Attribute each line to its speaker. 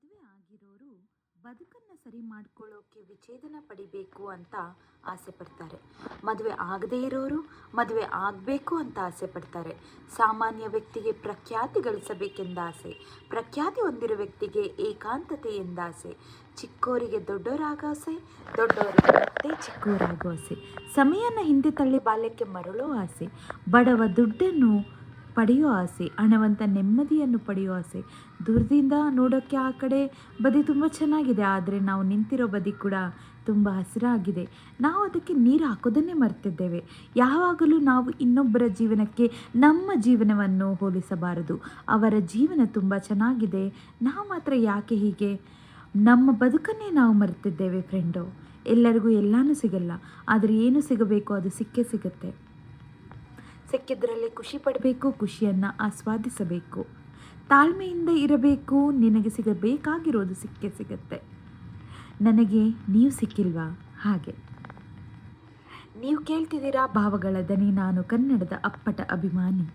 Speaker 1: ಮದುವೆ ಆಗಿರೋರು ಬದುಕನ್ನು ಸರಿ ಮಾಡ್ಕೊಳ್ಳೋಕೆ ವಿಚ್ಛೇದನ ಪಡಿಬೇಕು ಅಂತ ಆಸೆ ಪಡ್ತಾರೆ. ಮದುವೆ ಆಗದೇ ಇರೋರು ಮದುವೆ ಆಗಬೇಕು ಅಂತ ಆಸೆ ಪಡ್ತಾರೆ. ಸಾಮಾನ್ಯ ವ್ಯಕ್ತಿಗೆ ಪ್ರಖ್ಯಾತಿ ಗಳಿಸಬೇಕೆಂದ ಆಸೆ, ಪ್ರಖ್ಯಾತಿ ಹೊಂದಿರೋ ವ್ಯಕ್ತಿಗೆ ಏಕಾಂತತೆ ಎಂದಾಸೆ, ಚಿಕ್ಕೋರಿಗೆ ದೊಡ್ಡವರಾಗೋ ಆಸೆ, ದೊಡ್ಡವರಿಗೆ ಮತ್ತೆ ಚಿಕ್ಕವರಾಗೋ ಆಸೆ, ಸಮಯನ ಹಿಂದೆ ತಳ್ಳಿ ಬಾಲ್ಯಕ್ಕೆ ಮರಳೋ ಆಸೆ, ಬಡವ ದುಡ್ಡನ್ನು ಪಡೆಯೋ ಆಸೆ, ಹಣವಂತ ನೆಮ್ಮದಿಯನ್ನು ಪಡೆಯೋ ಆಸೆ. ದೂರದಿಂದ ನೋಡೋಕ್ಕೆ ಆ ಕಡೆ ಬದಿ ತುಂಬ ಚೆನ್ನಾಗಿದೆ, ಆದರೆ ನಾವು ನಿಂತಿರೋ ಬದಿ ಕೂಡ ತುಂಬ ಹಸಿರಾಗಿದೆ. ನಾವು ಅದಕ್ಕೆ ನೀರು ಹಾಕೋದನ್ನೇ ಮರ್ತಿದ್ದೇವೆ. ಯಾವಾಗಲೂ ನಾವು ಇನ್ನೊಬ್ಬರ ಜೀವನಕ್ಕೆ ನಮ್ಮ ಜೀವನವನ್ನು ಹೋಲಿಸಬಾರದು. ಅವರ ಜೀವನ ತುಂಬ ಚೆನ್ನಾಗಿದೆ, ನಾವು ಮಾತ್ರ ಯಾಕೆ ಹೀಗೆ? ನಮ್ಮ ಬದುಕನ್ನೇ ನಾವು ಮರ್ತಿದ್ದೇವೆ ಫ್ರೆಂಡು. ಎಲ್ಲರಿಗೂ ಎಲ್ಲನೂ ಸಿಗಲ್ಲ, ಆದರೆ ಏನು ಸಿಗಬೇಕು ಅದು ಸಿಕ್ಕೇ ಸಿಗುತ್ತೆ. ಸಿಕ್ಕಿದ್ರಲ್ಲಿ ಖುಷಿ ಪಡಬೇಕು, ಖುಷಿಯನ್ನು ಆಸ್ವಾದಿಸಬೇಕು, ತಾಳ್ಮೆಯಿಂದ ಇರಬೇಕು. ನಿನಗೆ ಸಿಗಬೇಕಾಗಿರೋದು ಸಿಕ್ಕೇ ಸಿಗುತ್ತೆ. ನನಗೆ ನೀವು ಸಿಕ್ಕಿಲ್ವಾ? ಹಾಗೆ ನೀವು ಕೇಳ್ತಿದ್ದೀರಾ ಭಾವಗಳ ದನಿ. ನಾನು ಕನ್ನಡದ ಅಪ್ಪಟ ಅಭಿಮಾನಿ.